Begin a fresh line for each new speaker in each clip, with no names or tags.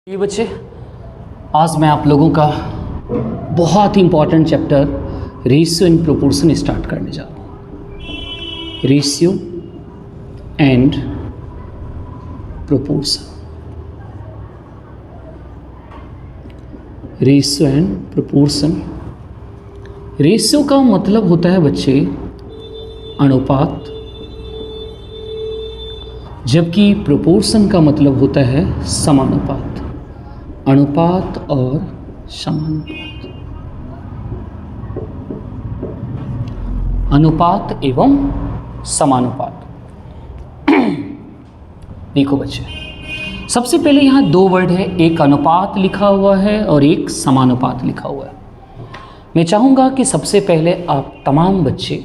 ये बच्चे, आज मैं आप लोगों का बहुत ही important chapter ratio and proportion start करने जा रहा हूँ। Ratio and proportion, ratio and proportion. Ratio का मतलब होता है बच्चे अनुपात, जबकि प्रोपोर्शन का मतलब होता है समानुपात। अनुपात और समानुपात, अनुपात एवं समानुपात। देखो बच्चे, सबसे पहले यहाँ दो वर्ड है, एक अनुपात लिखा हुआ है और एक समानुपात लिखा हुआ है। मैं चाहूँगा कि सबसे पहले आप तमाम बच्चे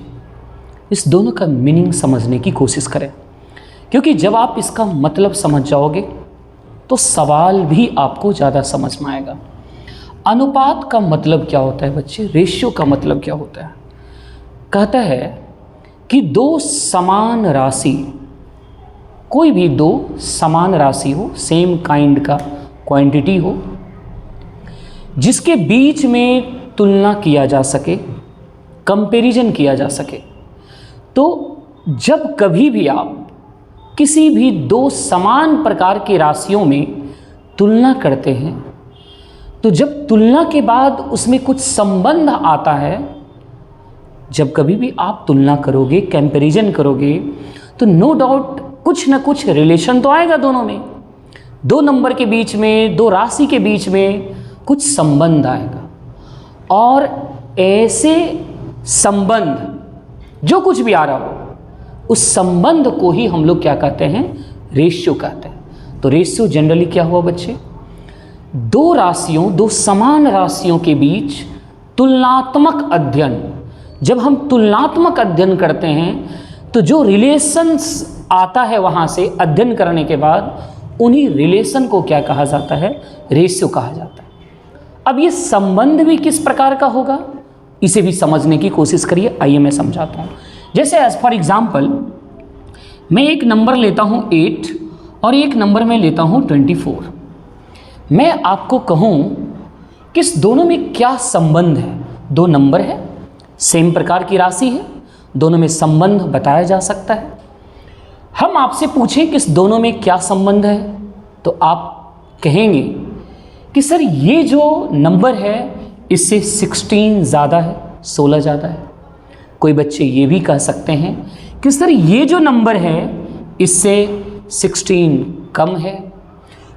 इस दोनों का मीनिंग समझने की कोशिश करें, क्योंकि जब आप इसका मतलब समझ जाओगे तो सवाल भी आपको ज़्यादा समझ में आएगा। अनुपात का मतलब क्या होता है बच्चे? रेशियो का मतलब क्या होता है? कहता है कि दो समान राशि, कोई भी दो समान राशि हो, सेम काइंड का क्वांटिटी हो, जिसके बीच में तुलना किया जा सके, कंपैरिजन किया जा सके। तो जब कभी भी आप किसी भी दो समान प्रकार की राशियों में तुलना करते हैं, तो जब तुलना के बाद उसमें कुछ संबंध आता है, जब कभी भी आप तुलना करोगे, कंपैरिजन करोगे, तो नो डाउट कुछ ना कुछ रिलेशन तो आएगा दोनों में। दो नंबर के बीच में, दो राशि के बीच में कुछ संबंध आएगा, और ऐसे संबंध जो कुछ भी आ रहा हो, उस संबंध को ही हम लोग क्या कहते हैं? रेशियो कहते हैं। तो रेशियो जनरली क्या हुआ बच्चे? दो राशियों, दो समान राशियों के बीच तुलनात्मक अध्ययन। जब हम तुलनात्मक अध्ययन करते हैं तो जो रिलेशंस आता है वहाँ से अध्ययन करने के बाद, उन्हीं रिलेशन को क्या कहा जाता है? रेशियो कहा जाता है। अब ये संबंध भी किस प्रकार का होगा, इसे भी समझने की कोशिश करिए। आइए मैं समझाता हूँ। जैसे एज फॉर एग्जाम्पल, मैं एक नंबर लेता हूँ 8 और एक नंबर मैं लेता हूँ 24। मैं आपको कहूँ कि इस दोनों में क्या संबंध है? दो नंबर है, सेम प्रकार की राशि है, दोनों में संबंध बताया जा सकता है। हम आपसे पूछें कि इस दोनों में क्या संबंध है, तो आप कहेंगे कि सर ये जो नंबर है इससे 16 ज़्यादा है, 16 ज़्यादा है। कोई बच्चे ये भी कह सकते हैं कि सर ये जो नंबर है इससे 16 कम है।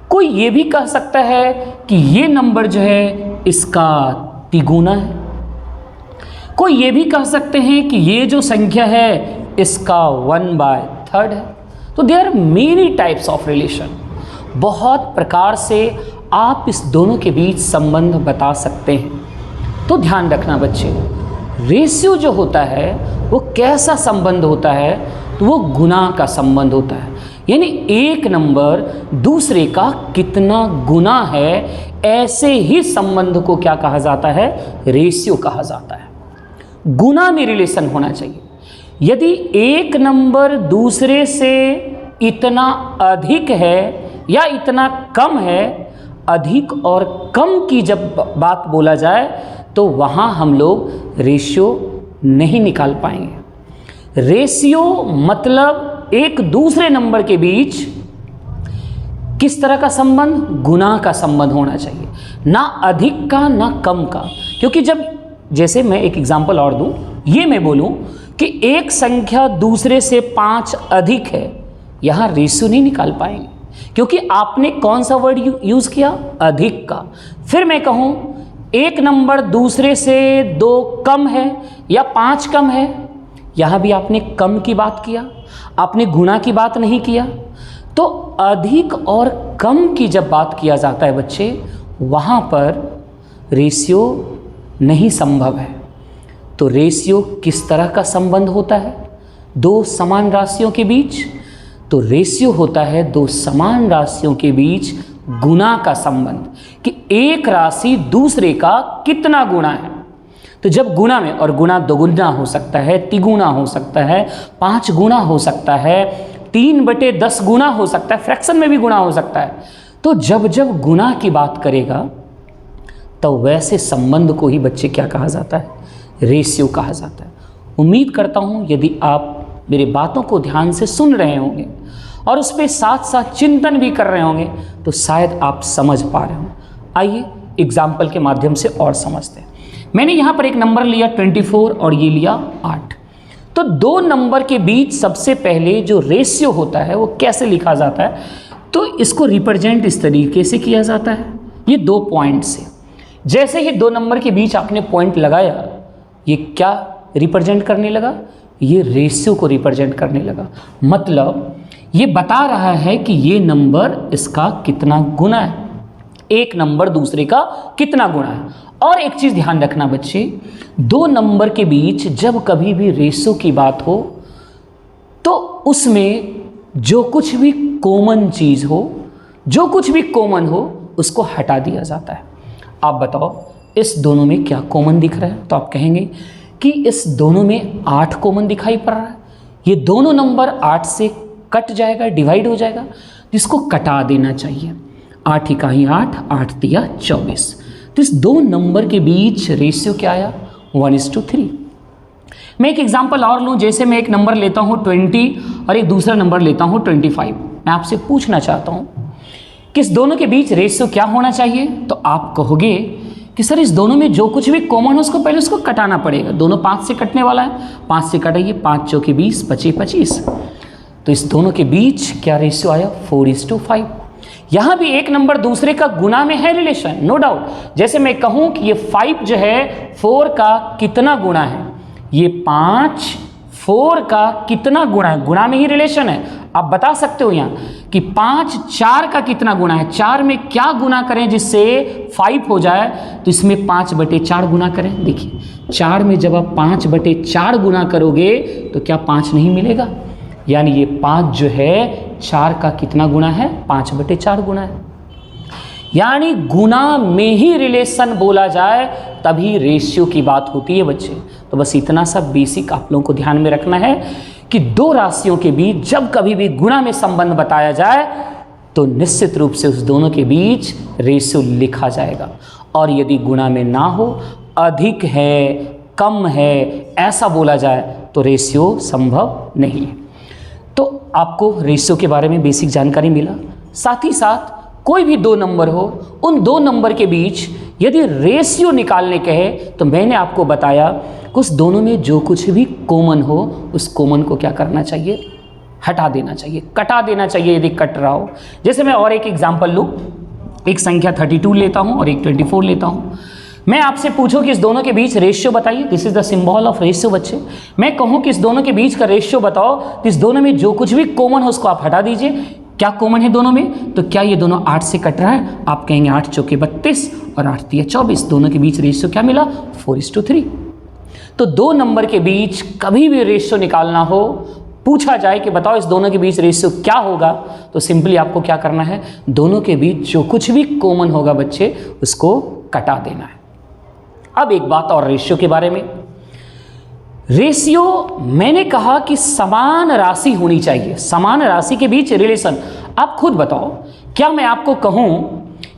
कोई ये भी कह सकता है कि ये नंबर जो है इसका तिगुना है। कोई ये भी कह सकते हैं कि ये जो संख्या है इसका 1/3 है। तो there are many types of relation. बहुत प्रकार से आप इस दोनों के बीच संबंध बता सकते हैं। तो ध्यान रखना बच्चे, रेशियो जो होता है वो कैसा संबंध होता है? तो वो गुना का संबंध होता है, यानी एक नंबर दूसरे का कितना गुना है, ऐसे ही संबंध को क्या कहा जाता है? रेशियो कहा जाता है। गुना में रिलेशन होना चाहिए। यदि एक नंबर दूसरे से इतना अधिक है या इतना कम है, अधिक और कम की जब बात बोला जाए तो वहाँ हम लोग रेशियो नहीं निकाल पाएंगे। रेशियो मतलब एक दूसरे नंबर के बीच किस तरह का संबंध? गुना का संबंध होना चाहिए, ना अधिक का ना कम का। क्योंकि जब, जैसे मैं एक एग्जांपल और दूं, ये मैं बोलूं कि एक संख्या दूसरे से 5 अधिक है, यहाँ रेशियो नहीं निकाल पाएंगे, क्योंकि आपने कौन सा वर्ड यूज़ किया? अधिक का। फिर मैं कहूँ एक नंबर दूसरे से 2 कम है या 5 कम है, यहाँ भी आपने कम की बात किया, आपने गुना की बात नहीं किया। तो अधिक और कम की जब बात किया जाता है बच्चे, वहाँ पर रेशियो नहीं संभव है। तो रेशियो किस तरह का संबंध होता है दो समान राशियों के बीच? तो रेशियो होता है दो समान राशियों के बीच गुना का संबंध, कि एक राशि दूसरे का कितना गुना है। तो जब गुना में, और गुना दोगुना हो सकता है, तिगुना हो सकता है, 5 गुना हो सकता है, 3/10 गुना हो सकता है, फ्रैक्शन में भी गुना हो सकता है। तो जब जब गुना की बात करेगा तो वैसे संबंध को ही बच्चे क्या कहा जाता है, रेशियो कहा जाता है। उम्मीद करता हूँ यदि आप मेरी बातों को ध्यान से सुन रहे होंगे और उस पर साथ साथ चिंतन भी कर रहे होंगे तो शायद आप समझ पा रहे होंगे। आइए एग्जाम्पल के माध्यम से और समझते हैं। मैंने यहाँ पर एक नंबर लिया 24 और ये लिया 8। तो दो नंबर के बीच सबसे पहले जो रेशियो होता है वो कैसे लिखा जाता है, तो इसको रिप्रेजेंट इस तरीके से किया जाता है, ये 2 पॉइंट से। जैसे ही 2 नंबर के बीच आपने पॉइंट लगाया, ये क्या रिप्रेजेंट करने लगा, ये रेशियो को रिप्रेजेंट करने लगा। मतलब ये बता रहा है कि ये नंबर इसका कितना गुना है, एक नंबर दूसरे का कितना गुना है। और एक चीज़ ध्यान रखना बच्चे, 2 नंबर के बीच जब कभी भी रेशियो की बात हो तो उसमें जो कुछ भी कॉमन चीज़ हो, जो कुछ भी कॉमन हो उसको हटा दिया जाता है। आप बताओ इस दोनों में क्या कॉमन दिख रहा है, तो आप कहेंगे कि इस दोनों में 8 कॉमन दिखाई पड़ रहा है। ये दोनों नंबर 8 से कट जाएगा, डिवाइड हो जाएगा, जिसको कटा देना चाहिए। 8 इकाई 8, 8 दिया 24। तो इस 2 नंबर के बीच रेशियो क्या आया, 1:3। मैं एक एग्जांपल और लूँ, जैसे मैं एक नंबर लेता हूँ 20 और एक दूसरा नंबर लेता हूँ 25। मैं आपसे पूछना चाहता हूँ कि इस दोनों के बीच रेशियो क्या होना चाहिए, तो आप कहोगे कि सर इस दोनों में जो कुछ भी कॉमन हो उसको पहले उसको कटाना पड़ेगा। दोनों 5 से कटने वाला है, 5 से कटाइए, 5 चौके 20, 25। तो इस दोनों के बीच क्या रेशियो आया, 4:5। यहाँ भी एक नंबर दूसरे का गुना में है रिलेशन, नो डाउट। जैसे मैं कहूँ कि ये 5 जो है 4 का कितना गुना है, ये 5 4 का कितना गुना है, गुना में ही रिलेशन है। आप बता सकते हो यहाँ कि 5 4 का कितना गुना है, 4 में क्या गुना करें जिससे 5 हो जाए, तो इसमें 5/4 गुना करें। देखिए 4 में जब आप 5/4 गुना करोगे तो क्या 5 नहीं मिलेगा, यानी ये 5 जो है 4 का कितना गुना है, 5/4 गुना है। यानी गुना में ही रिलेशन बोला जाए तभी रेशियो की बात होती है बच्चे। तो बस इतना सा बेसिक आप लोगों को ध्यान में रखना है कि 2 राशियों के बीच जब कभी भी गुना में संबंध बताया जाए तो निश्चित रूप से उस दोनों के बीच रेशियो लिखा जाएगा। और यदि गुना में ना हो, अधिक है, कम है, ऐसा बोला जाए तो रेशियो संभव नहीं है। तो आपको रेशियो के बारे में बेसिक जानकारी मिला। साथ ही साथ कोई भी 2 नंबर हो, उन 2 नंबर के बीच यदि रेशियो निकालने कहे तो मैंने आपको बताया कि उस दोनों में जो कुछ भी कॉमन हो उस कॉमन को क्या करना चाहिए, हटा देना चाहिए, कटा देना चाहिए यदि कट रहा हो। जैसे मैं और एक एग्जांपल लूँ, एक संख्या 32 लेता हूँ और एक 24 लेता हूँ। मैं आपसे पूछूं कि इस दोनों के बीच रेशियो बताइए, this is the symbol of ratio बच्चे। मैं कहूं कि इस दोनों के बीच का रेशियो बताओ, तो इस दोनों में जो कुछ भी कॉमन हो उसको आप हटा दीजिए। क्या कॉमन है दोनों में, तो क्या ये दोनों 8 से कट रहा है, आप कहेंगे 8 चौके 32 और 8 तिया 24। दोनों के बीच रेशियो क्या मिला, 4:3। तो 2 नंबर के बीच कभी भी रेशियो निकालना हो, पूछा जाए कि बताओ इस दोनों के बीच रेशियो क्या होगा, तो सिंपली आपको क्या करना है, दोनों के बीच जो कुछ भी कॉमन होगा बच्चे उसको कटा देना है। अब एक बात और रेशियो के बारे में। रेशियो मैंने कहा कि समान राशि होनी चाहिए, समान राशि के बीच रिलेशन। आप खुद बताओ, क्या मैं आपको कहूं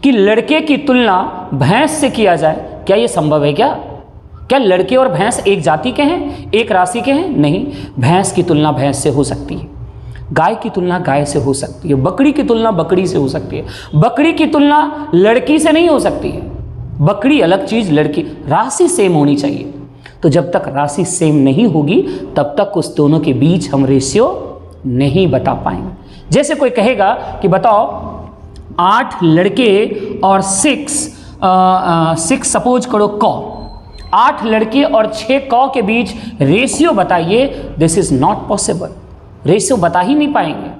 कि लड़के की तुलना भैंस से किया जाए, क्या यह संभव है? क्या लड़के और भैंस एक जाति के हैं, एक राशि के हैं? नहीं। भैंस की तुलना भैंस से हो सकती है, गाय की तुलना गाय से हो सकती है, बकरी की तुलना बकरी से हो सकती है, बकरी की तुलना लड़की से नहीं हो सकती है। बकरी अलग चीज, लड़की, राशि सेम होनी चाहिए। तो जब तक राशि सेम नहीं होगी तब तक उस दोनों के बीच हम रेशियो नहीं बता पाएंगे। जैसे कोई कहेगा कि बताओ 8 लड़के और 6 सपोज करो कौ, 8 लड़के और 6 कौ के बीच रेशियो बताइए, this is not possible. Ratio बता ही नहीं पाएंगे,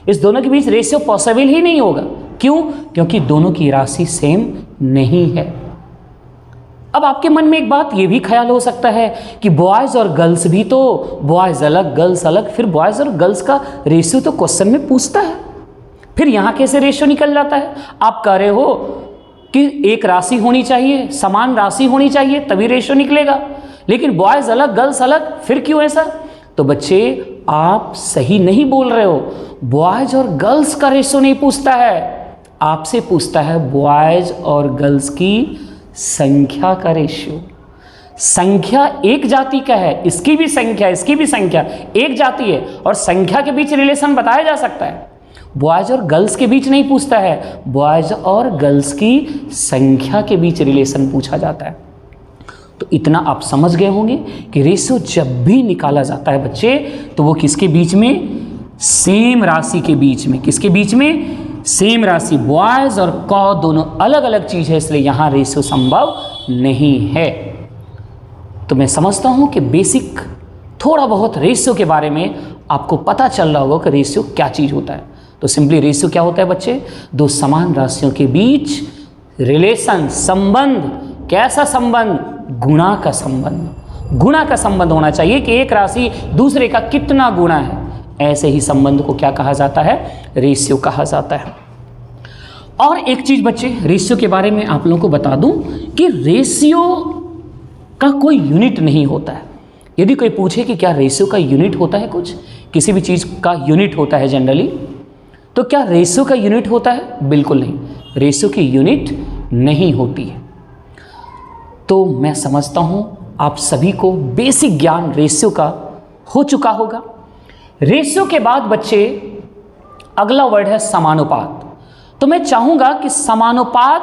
इस दोनों के बीच रेशियो पॉसिबल ही नहीं होगा। क्यों? क्योंकि दोनों की राशि सेम नहीं है। अब आपके मन में एक बात ये भी ख्याल हो सकता है कि बॉयज़ और गर्ल्स भी, तो बॉयज़ अलग गर्ल्स अलग, फिर बॉयज़ और गर्ल्स का रेशियो तो क्वेश्चन में पूछता है, फिर यहाँ कैसे रेशियो निकल जाता है? आप कह रहे हो कि एक राशि होनी चाहिए, समान राशि होनी चाहिए तभी रेशियो निकलेगा, लेकिन बॉयज़ अलग गर्ल्स अलग, फिर क्यों ऐसा? तो बच्चे आप सही नहीं बोल रहे हो, बॉयज़ और गर्ल्स का रेशियो नहीं पूछता है, आपसे पूछता है बॉयज़ और गर्ल्स की संख्या का रेशियो। संख्या एक जाति का है, इसकी भी संख्या, इसकी भी संख्या, एक जाति है और संख्या के बीच रिलेशन बताया जा सकता है। बॉयज़ और गर्ल्स के बीच नहीं पूछता है, बॉयज़ और गर्ल्स की संख्या के बीच रिलेशन पूछा जाता है। तो इतना आप समझ गए होंगे कि रेशियो जब भी निकाला जाता है बच्चे, तो वो किसके बीच में? सेम राशि के बीच में। किसके बीच में? सेम राशि। बॉयज़ और कॉ दोनों अलग अलग चीज़ है, इसलिए यहाँ रेशियो संभव नहीं है। तो मैं समझता हूँ कि बेसिक थोड़ा बहुत रेशियो के बारे में आपको पता चल रहा होगा कि रेशियो क्या चीज़ होता है। तो सिंपली रेशियो क्या होता है बच्चे? दो समान राशियों के बीच रिलेशन, संबंध। कैसा संबंध? गुणा का संबंध। गुणा का संबंध होना चाहिए कि एक राशि दूसरे का कितना गुणा है। ऐसे ही संबंध को क्या कहा जाता है? रेशियो कहा जाता है। और एक चीज़ बच्चे रेशियो के बारे में आप लोगों को बता दूं कि रेशियो का कोई यूनिट नहीं होता है। यदि कोई पूछे कि क्या रेशियो का यूनिट होता है, कुछ किसी भी चीज़ का यूनिट होता है जनरली, तो क्या रेशियो का यूनिट होता है? बिल्कुल नहीं, रेशियो की यूनिट नहीं होती है। तो मैं समझता हूँ आप सभी को बेसिक ज्ञान रेशियो का हो चुका होगा। रेशियो के बाद बच्चे अगला वर्ड है समानुपात। तो मैं चाहूँगा कि समानुपात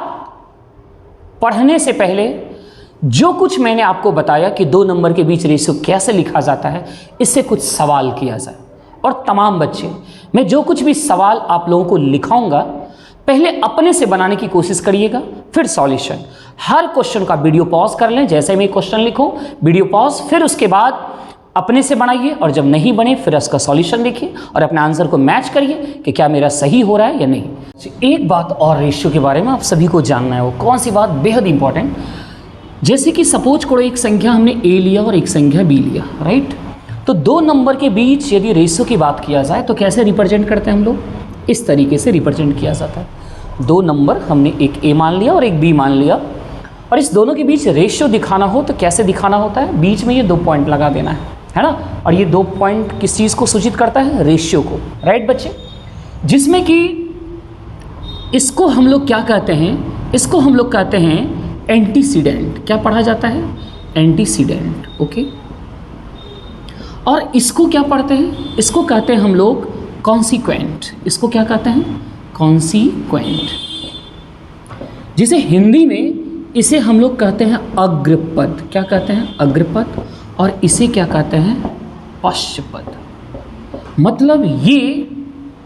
पढ़ने से पहले जो कुछ मैंने आपको बताया कि 2 नंबर के बीच रेशियो कैसे लिखा जाता है, इससे कुछ सवाल किया जाए। और तमाम बच्चे, मैं जो कुछ भी सवाल आप लोगों को लिखाऊंगा पहले अपने से बनाने की कोशिश करिएगा, फिर सॉल्यूशन। हर क्वेश्चन का वीडियो पॉज कर लें, जैसे मैं क्वेश्चन लिखूं वीडियो पॉज, फिर उसके बाद अपने से बनाइए और जब नहीं बने फिर उसका सॉल्यूशन देखिए और अपने आंसर को मैच करिए कि क्या मेरा सही हो रहा है या नहीं। एक बात और रेशियो के बारे में आप सभी को जानना है, वो कौन सी बात? बेहद इंपॉर्टेंट। जैसे कि सपोज करो एक संख्या हमने ए लिया और एक संख्या बी लिया, राइट? तो 2 नंबर के बीच यदि रेशियो की बात किया जाए तो कैसे रिप्रेजेंट करते हैं हम लोग? इस तरीके से रिप्रेजेंट किया जाता है। 2 नंबर हमने एक ए मान लिया और एक बी मान लिया और इस दोनों के बीच रेशियो दिखाना हो तो कैसे दिखाना होता है? बीच में ये 2 पॉइंट लगा देना है ना? और ये 2 पॉइंट किस चीज़ को सूचित करता है? रेशियो को, राइट बच्चे? जिसमें कि इसको हम लोग क्या कहते हैं? इसको हम लोग कहते हैं एंटीसीडेंट। क्या पढ़ा जाता है? Antecedent, okay. और इसको क्या पढ़ते हैं? इसको कहते हैं हम लोग कॉन्सिक्वेंट। इसको क्या कहते हैं? कॉन्सिक्वेंट। जिसे हिंदी में इसे हम लोग कहते हैं अग्रपद। क्या कहते हैं? अग्रपद। और इसे क्या कहते हैं? पश्चपद। मतलब ये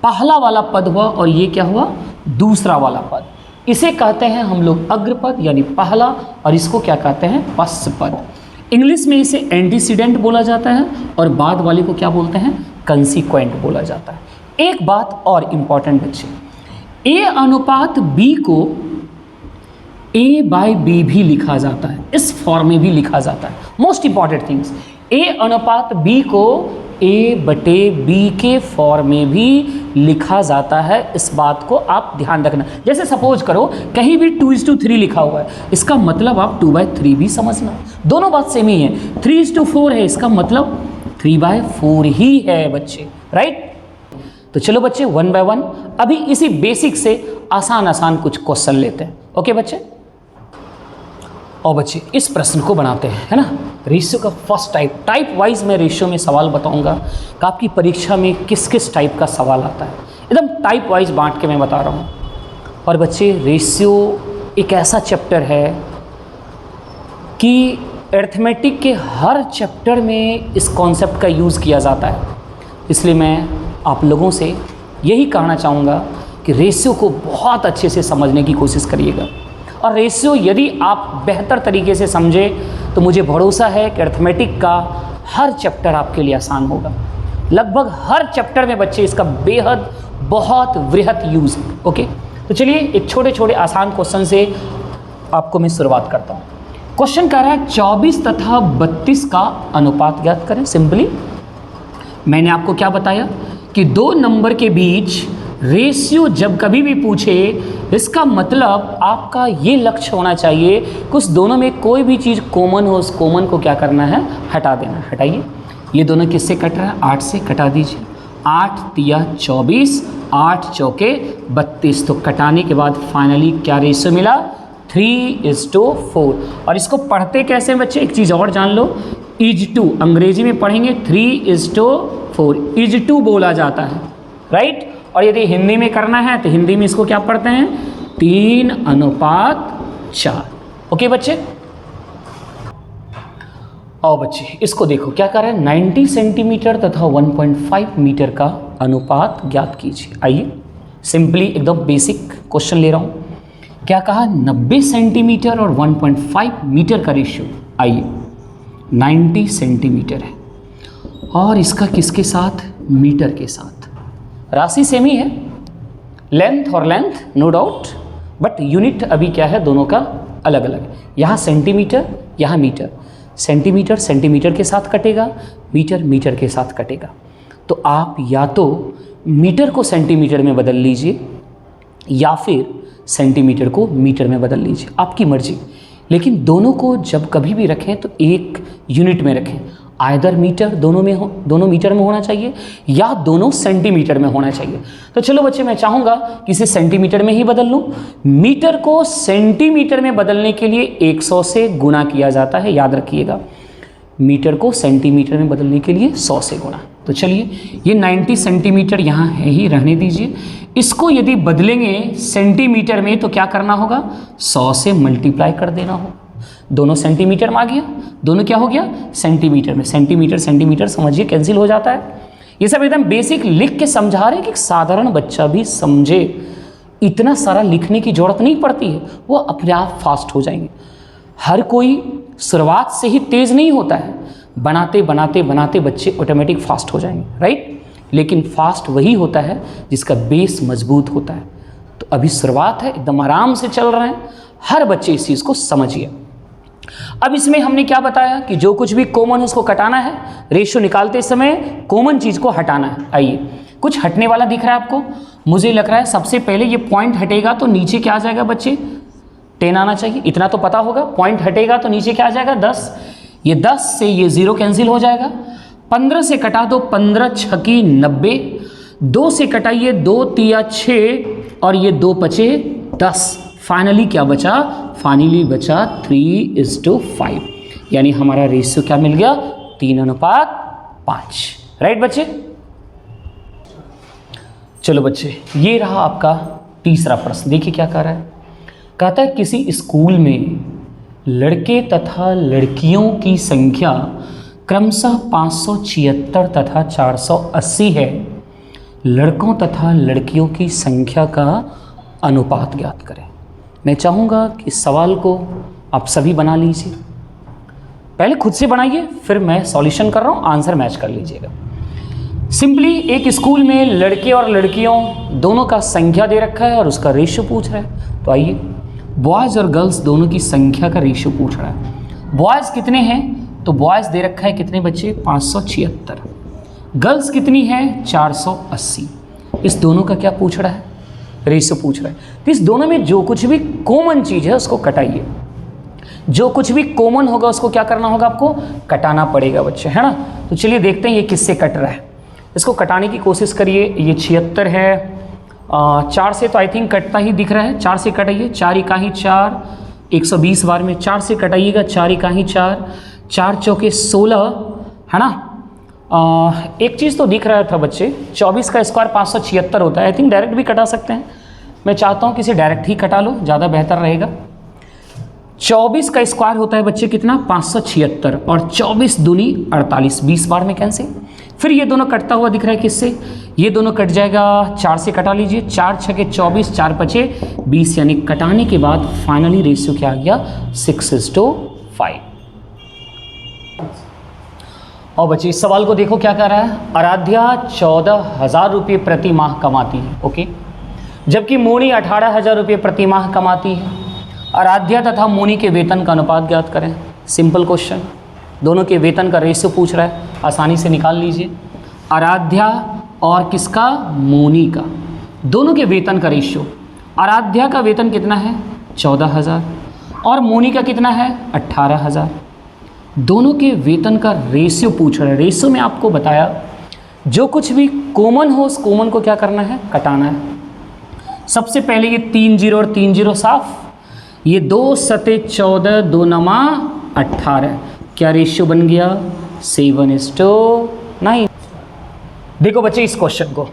पहला वाला पद हुआ और ये क्या हुआ? दूसरा वाला पद। इसे कहते हैं हम लोग अग्रपद यानी पहला, और इसको क्या कहते हैं? पश्चपद। इंग्लिश में इसे एंटीसीडेंट बोला जाता है और बाद वाले को क्या बोलते हैं? कंसीक्वेंट बोला जाता है। एक बात और इम्पॉर्टेंट बच्चे, ए अनुपात बी को ए बाय बी भी लिखा जाता है, इस फॉर्म में भी लिखा जाता है। मोस्ट इंपॉर्टेंट थिंग्स, ए अनुपात बी को ए बटे बी के फॉर्म में भी लिखा जाता है। इस बात को आप ध्यान रखना। जैसे सपोज करो कहीं भी 2:3 लिखा हुआ है, इसका मतलब आप 2/3 भी समझना। दोनों बात सेम ही है। 3:4 है, इसका मतलब 3/4 ही है बच्चे, राइट? तो चलो बच्चे 1 by 1 अभी इसी बेसिक से आसान कुछ क्वेश्चन लेते हैं। ओके बच्चे? और बच्चे इस प्रश्न को बनाते हैं, है ना? रेशियो का फर्स्ट टाइप वाइज मैं रेशियो में सवाल बताऊंगा कि आपकी परीक्षा में किस किस टाइप का सवाल आता है। एकदम टाइप वाइज बांट के मैं बता रहा हूँ। और बच्चे रेशियो एक ऐसा चैप्टर है कि अरिथमेटिक के हर चैप्टर में इस कॉन्सेप्ट का यूज़ किया जाता है। इसलिए मैं आप लोगों से यही कहना चाहूँगा कि रेशियो को बहुत अच्छे से समझने की कोशिश करिएगा। और रेशियो यदि आप बेहतर तरीके से समझे तो मुझे भरोसा है कि अरिथमेटिक का हर चैप्टर आपके लिए आसान होगा। लगभग हर चैप्टर में बच्चे इसका बेहद बहुत वृहत यूज़ है। ओके, तो चलिए एक छोटे छोटे आसान क्वेश्चन से आपको मैं शुरुआत करता हूँ। क्वेश्चन कह रहा है 24 तथा 32 का अनुपात ज्ञात करें। सिंपली मैंने आपको क्या बताया कि 2 नंबर के बीच रेशियो जब कभी भी पूछे, इसका मतलब आपका ये लक्ष्य होना चाहिए कि उस दोनों में कोई भी चीज़ कॉमन हो, उस कॉमन को क्या करना है? हटा देना। हटाइए, ये दोनों किससे कट रहा है? 8 से। कटा दीजिए। 8 तिया 24, 8 चौके 32। तो कटाने के बाद फाइनली क्या रेशियो मिला? 3:4। और इसको पढ़ते कैसे हैं बच्चे? एक चीज़ और जान लो, इज टू अंग्रेजी में पढ़ेंगे 3:4, इज टू बोला जाता है, राइट। और यदि हिंदी में करना है तो हिंदी में इसको क्या पढ़ते हैं? 3:4। ओके बच्चे। आओ बच्चे इसको देखो क्या कर रहा है, 90 सेंटीमीटर तथा 1.5 मीटर का अनुपात ज्ञात कीजिए। आइए सिंपली एकदम बेसिक क्वेश्चन ले रहा हूँ। क्या कहा? 90 सेंटीमीटर और 1.5 मीटर का रेशियो। आइए 90 सेंटीमीटर है और इसका किसके साथ? मीटर के साथ। राशि सेम ही है, लेंथ और length no doubt, but unit अभी क्या है, दोनों का अलग अलग है। यहाँ सेंटीमीटर, यहाँ मीटर। सेंटीमीटर सेंटीमीटर के साथ कटेगा, मीटर मीटर के साथ कटेगा। तो आप या तो मीटर को सेंटीमीटर में बदल लीजिए या फिर सेंटीमीटर को मीटर में बदल लीजिए, आपकी मर्जी। लेकिन दोनों को जब कभी भी रखें तो एक यूनिट में रखें। आइदर मीटर दोनों मीटर में होना चाहिए या दोनों सेंटीमीटर में होना चाहिए। तो चलो बच्चे मैं चाहूँगा कि इसे सेंटीमीटर में ही बदल लूँ। मीटर को सेंटीमीटर में बदलने के लिए 100 से गुणा किया जाता है, याद रखिएगा। मीटर को सेंटीमीटर में बदलने के लिए 100 से गुणा। तो चलिए ये 90 सेंटीमीटर यहाँ है ही, रहने दीजिए। इसको यदि बदलेंगे सेंटीमीटर में तो क्या करना होगा? 100 से मल्टीप्लाई कर देना होगा। दोनों सेंटीमीटर में आ गया, दोनों क्या हो गया? सेंटीमीटर में। सेंटीमीटर सेंटीमीटर समझिए कैंसिल हो जाता है। ये सब एकदम बेसिक लिख के समझा रहे हैं कि साधारण बच्चा भी समझे। इतना सारा लिखने की जरूरत नहीं पड़ती है, वो अपने आप फास्ट हो जाएंगे। हर कोई शुरुआत से ही तेज नहीं होता है, बनाते बनाते बनाते बच्चे ऑटोमेटिक फास्ट हो जाएंगे, राइट। लेकिन फास्ट वही होता है जिसका बेस मजबूत होता है। तो अभी शुरुआत है, एकदम आराम से चल रहे हैं। हर बच्चे इस चीज़ को समझिए। अब इसमें हमने क्या बताया कि जो कुछ भी कॉमन है उसको कटाना है, रेशियो निकालते समय कॉमन चीज़ को हटाना है। आइए कुछ हटने वाला दिख रहा है आपको? मुझे लग रहा है सबसे पहले ये पॉइंट हटेगा तो नीचे क्या आ जाएगा बच्चे? 10 आना चाहिए, इतना तो पता होगा। पॉइंट हटेगा तो नीचे क्या आ जाएगा? 10। ये 10 से ये 0 कैंसिल हो जाएगा। 15 से कटा दो, 15 छकी 90। 2 से कटाइए, 2 तिया 6 और ये 2 बचे 10। फाइनली क्या बचा? फाइनली बचा 3:5, यानी हमारा रेशियो क्या मिल गया? 3:5। राइट बच्चे। चलो बच्चे ये रहा आपका तीसरा प्रश्न। देखिए क्या कह रहा है। कहता है किसी स्कूल में लड़के तथा लड़कियों की संख्या क्रमशः 576 तथा 480 है। लड़कों तथा लड़कियों की संख्या का अनुपात ज्ञात करें। मैं चाहूँगा कि इस सवाल को आप सभी बना लीजिए। पहले खुद से बनाइए, फिर मैं सॉल्यूशन कर रहा हूँ, आंसर मैच कर लीजिएगा। सिंपली एक स्कूल में लड़के और लड़कियों दोनों का संख्या दे रखा है और उसका रेशियो पूछ रहा है। तो आइए बॉयज़ और गर्ल्स दोनों की संख्या का रेशियो पूछ रहा है। बॉयज़ कितने हैं? तो बॉयज़ दे रखा है कितने बच्चे? 576। गर्ल्स कितनी है? 480। इस दोनों का क्या पूछ रहा है? रेशियो पूछ रहा है। तो इस दोनों में जो कुछ भी कॉमन चीज़ है उसको कटाइए। जो कुछ भी कॉमन होगा उसको क्या करना होगा? आपको कटाना पड़ेगा बच्चे, है ना। तो चलिए देखते हैं ये किससे कट रहा है। इसको कटाने की कोशिश करिए। ये 76 है, 4 से तो आई थिंक कटता ही दिख रहा है। 4 से कटाइए, 4 इकाई 4, 120 बार में 4 से कटाइएगा। 4 इकाई 4, 4 चौके 16, है ना। एक चीज़ तो दिख रहा था बच्चे, 24 का स्क्वायर 576 होता है। आई थिंक डायरेक्ट भी कटा सकते हैं। मैं चाहता हूँ कि इसे डायरेक्ट ही कटा लो, ज़्यादा बेहतर रहेगा। 24 का स्क्वायर होता है बच्चे कितना? 576 और 24 दूनी 48, 20 बार में कैंसिल। फिर ये दोनों कटता हुआ दिख रहा है किससे? ये दोनों कट जाएगा, 4 से कटा लीजिए। 4 छके 24, 4 पचे 20, यानी कटाने के बाद फाइनली रेशियो क्या आ गया? 6:5। और बच्चे इस सवाल को देखो क्या कह रहा है। आराध्या 14,000 रुपये प्रति माह कमाती है, ओके, जबकि मोनी 18,000 रुपये प्रति माह कमाती है। आराध्या तथा मोनी के वेतन का अनुपात ज्ञात करें। सिंपल क्वेश्चन, दोनों के वेतन का रेशियो पूछ रहा है, आसानी से निकाल लीजिए। आराध्या और किसका? मोनी का, दोनों के वेतन का रेशियो। आराध्या का वेतन कितना है? 14,000 और मोनी का कितना है? 18,000। दोनों के वेतन का रेशियो पूछ रहा है। रेशियो में आपको बताया जो कुछ भी कॉमन हो उस कॉमन को क्या करना है, कटाना है। सबसे पहले ये 3 0 और 3 0 साफ, ये 2 सते 14, 2 नमा 18, क्या रेशियो बन गया 7:9। देखो बच्चे इस क्वेश्चन को,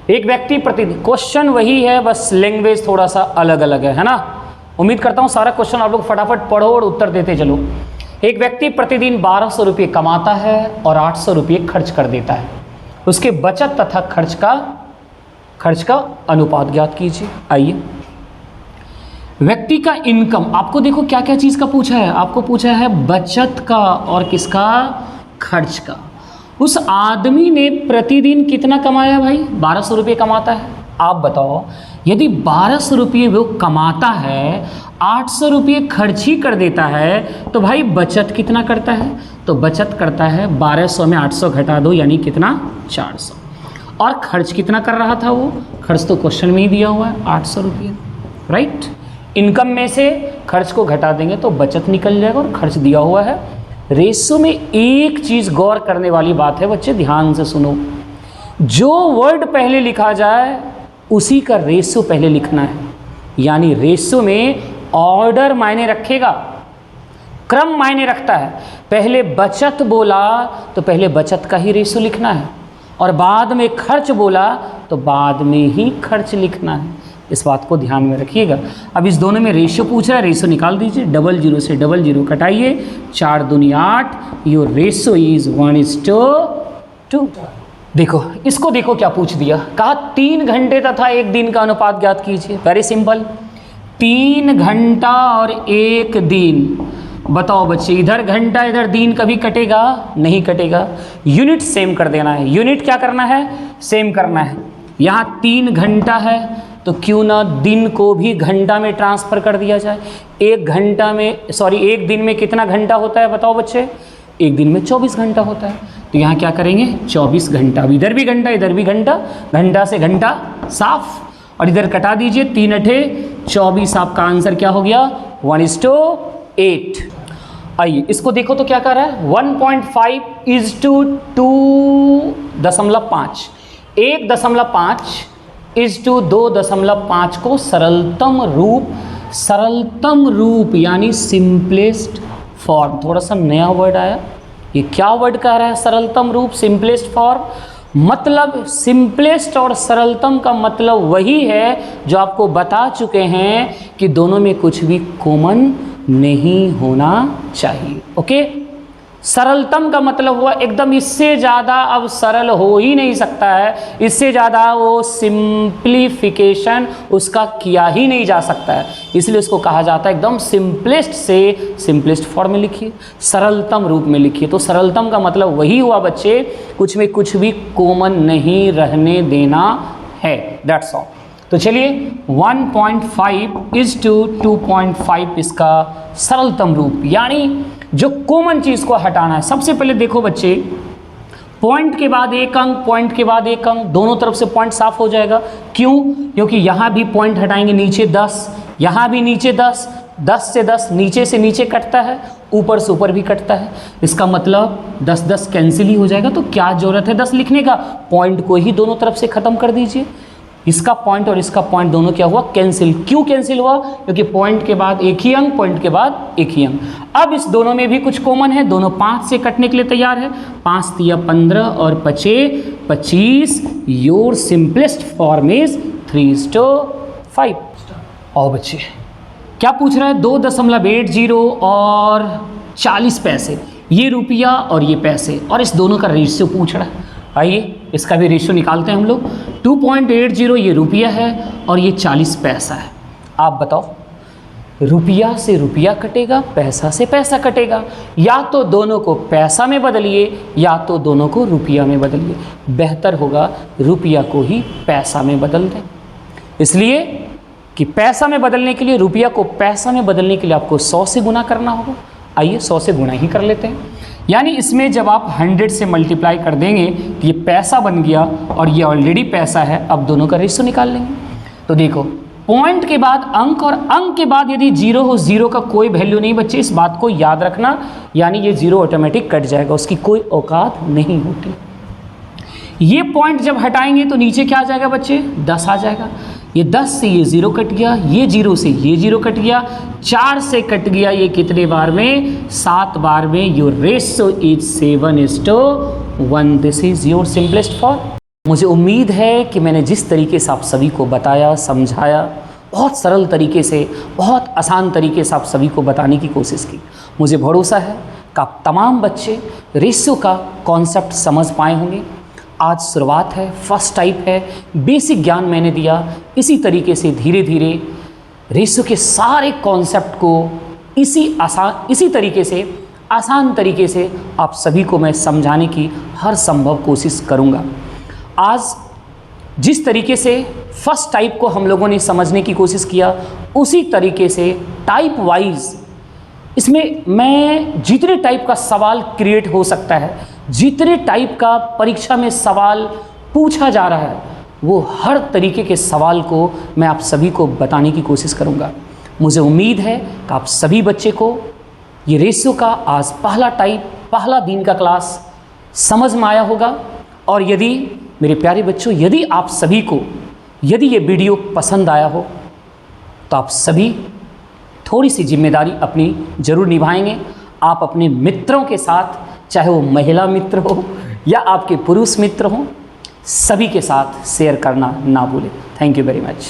एक व्यक्ति प्रतिदिन, क्वेश्चन वही है बस लैंग्वेज थोड़ा सा अलग अलग है ना। उम्मीद करता हूँ सारा क्वेश्चन आप लोग फटाफट पढ़ो और उत्तर देते चलो। एक व्यक्ति प्रतिदिन 1200 रुपये कमाता है और 800 रुपये खर्च कर देता है, उसके बचत तथा खर्च का अनुपात ज्ञात कीजिए। आइए, व्यक्ति का इनकम, आपको देखो क्या क्या चीज़ का पूछा है, आपको पूछा है बचत का और किसका, खर्च का। उस आदमी ने प्रतिदिन कितना कमाया भाई, 1200 रुपये कमाता है। आप बताओ यदि 1200 रुपये वो कमाता है, 800 रुपये खर्च ही कर देता है, तो भाई बचत कितना करता है, तो बचत करता है 1200 में 800 घटा दो यानी कितना 400। और खर्च कितना कर रहा था वो, खर्च तो क्वेश्चन में ही दिया हुआ है 800 रुपये, राइट। इनकम में से खर्च को घटा देंगे तो बचत निकल जाएगा और खर्च दिया हुआ है। रेशो में एक चीज़ गौर करने वाली बात है बच्चे, ध्यान से सुनो, जो वर्ड पहले लिखा जाए उसी का रेशो पहले लिखना है। यानी रेशो में ऑर्डर मायने रखेगा, क्रम मायने रखता है। पहले बचत बोला तो पहले बचत का ही रेशो लिखना है, और बाद में खर्च बोला तो बाद में ही खर्च लिखना है। इस बात को ध्यान में रखिएगा। अब इस दोनों में रेशियो पूछ रहा है, रेशियो निकाल दीजिए। 00 से 00 कटाइए, 4 दूनी 8, योर रेशियो इज 1:2। देखो इसको, देखो क्या पूछ दिया, कहा 3 घंटे तथा 1 दिन का अनुपात ज्ञात कीजिए। वेरी सिंपल, 3 घंटा और 1 दिन। बताओ बच्चे, इधर घंटा इधर दिन कभी कटेगा, नहीं कटेगा। यूनिट सेम कर देना है, यूनिट क्या करना है, सेम करना है। यहाँ 3 घंटा है तो क्यों ना दिन को भी घंटा में ट्रांसफ़र कर दिया जाए। 1 दिन में कितना घंटा होता है बताओ बच्चे, 1 दिन में 24 घंटा होता है। तो यहाँ क्या करेंगे 24 घंटा, अब इधर भी घंटा इधर भी घंटा, घंटा से घंटा साफ, और इधर कटा दीजिए। 3 8 24, आपका आंसर क्या हो गया 1:8। आइए इसको देखो तो क्या कर रहा है, 1.5 = 2.5, 1.5 = 2.5 को सरलतम रूप यानी सिंपलेस्ट फॉर्म। थोड़ा सा नया वर्ड आया, ये क्या वर्ड कह रहा है, सरलतम रूप, सिंपलेस्ट फॉर्म। मतलब सिंपलेस्ट और सरलतम का मतलब वही है जो आपको बता चुके हैं कि दोनों में कुछ भी कॉमन नहीं होना चाहिए। ओके, सरलतम का मतलब हुआ एकदम इससे ज़्यादा अब सरल हो ही नहीं सकता है, इससे ज़्यादा वो सिंप्लीफिकेशन उसका किया ही नहीं जा सकता है, इसलिए उसको कहा जाता है एकदम सिंपलेस्ट से सिंपलेस्ट फॉर्म में लिखिए, सरलतम रूप में लिखिए। तो सरलतम का मतलब वही हुआ बच्चे, कुछ में कुछ भी कॉमन नहीं रहने देना है, दैट्स ऑल। तो चलिए 1.5 = 2.5 इसका सरलतम रूप, यानी जो कॉमन चीज़ को हटाना है। सबसे पहले देखो बच्चे, पॉइंट के बाद 1 अंक, पॉइंट के बाद 1 अंक, दोनों तरफ से पॉइंट साफ हो जाएगा। क्यों, क्योंकि यहाँ भी पॉइंट हटाएंगे नीचे 10, यहाँ भी नीचे 10, 10 से 10 नीचे से नीचे कटता है, ऊपर से ऊपर भी कटता है। इसका मतलब 10 10 कैंसिल ही हो जाएगा। तो क्या जरूरत है 10 लिखने का, पॉइंट को ही दोनों तरफ से ख़त्म कर दीजिए। इसका पॉइंट और इसका पॉइंट दोनों क्या हुआ, कैंसिल। क्यों कैंसिल हुआ, क्योंकि पॉइंट के बाद 1 ही अंक, पॉइंट के बाद 1 ही अंक। अब इस दोनों में भी कुछ कॉमन है, दोनों 5 से कटने के लिए तैयार है। 5 × 15 और 5 25, योर सिंपलेस्ट फॉर्म इज 3:5। और बच्चे क्या पूछ रहा है, 2.80 और 40 पैसे, ये रुपया और ये पैसे, और इस दोनों का रेशियो पूछ रहा है। आइए इसका भी रेशियो निकालते हैं हम लोग। 2.80 ये रुपया है और ये 40 पैसा है। आप बताओ, रुपया से रुपया कटेगा, पैसा से पैसा कटेगा, या तो दोनों को पैसा में बदलिए या तो दोनों को रुपया में बदलिए। बेहतर होगा रुपया को ही पैसा में बदल दें, इसलिए कि पैसा में बदलने के लिए, रुपया को पैसा में बदलने के लिए आपको 100 से गुना करना होगा। आइए 100 से गुना ही कर लेते हैं। यानी इसमें जब आप 100 से मल्टीप्लाई कर देंगे तो ये पैसा बन गया और ये ऑलरेडी पैसा है। अब दोनों का रेशियो निकाल लेंगे। तो देखो, पॉइंट के बाद अंक और अंक के बाद यदि 0 हो, 0 का कोई वैल्यू नहीं बच्चे, इस बात को याद रखना। यानी ये 0 ऑटोमेटिक कट जाएगा, उसकी कोई औकात नहीं होती। ये पॉइंट जब हटाएंगे तो नीचे क्या आ जाएगा बच्चे, 10 आ जाएगा। ये 10 से ये 0 कट गया, ये 0 से ये 0 कट गया, 4 से कट गया, ये कितने बार में, 7 बार में। Your ratio is 7:1। This is your simplest form. मुझे उम्मीद है कि मैंने जिस तरीके से आप सभी को बताया, समझाया, बहुत सरल तरीके से, बहुत आसान तरीके से आप सभी को बताने की कोशिश की, मुझे भरोसा है कि आप तमाम बच्चे रेशियो का कॉन्सेप्ट समझ पाए होंगे। आज शुरुआत है, फर्स्ट टाइप है, बेसिक ज्ञान मैंने दिया। इसी तरीके से धीरे धीरे रेशियो के सारे कॉन्सेप्ट को इसी तरीके से, आसान तरीके से आप सभी को मैं समझाने की हर संभव कोशिश करूँगा। आज जिस तरीके से फर्स्ट टाइप को हम लोगों ने समझने की कोशिश किया, उसी तरीके से टाइप वाइज इसमें मैं जितने टाइप का सवाल क्रिएट हो सकता है, जितने टाइप का परीक्षा में सवाल पूछा जा रहा है, वो हर तरीके के सवाल को मैं आप सभी को बताने की कोशिश करूँगा। मुझे उम्मीद है कि आप सभी बच्चे को ये रेशियो का आज पहला टाइप, पहला दिन का क्लास समझ में आया होगा। और यदि मेरे प्यारे बच्चों, यदि आप सभी को यदि ये वीडियो पसंद आया हो तो आप सभी थोड़ी सी जिम्मेदारी अपनी ज़रूर निभाएंगे। आप अपने मित्रों के साथ, चाहे वो महिला मित्र हो या आपके पुरुष मित्र हों, सभी के साथ शेयर करना ना भूलें। Thank you very much.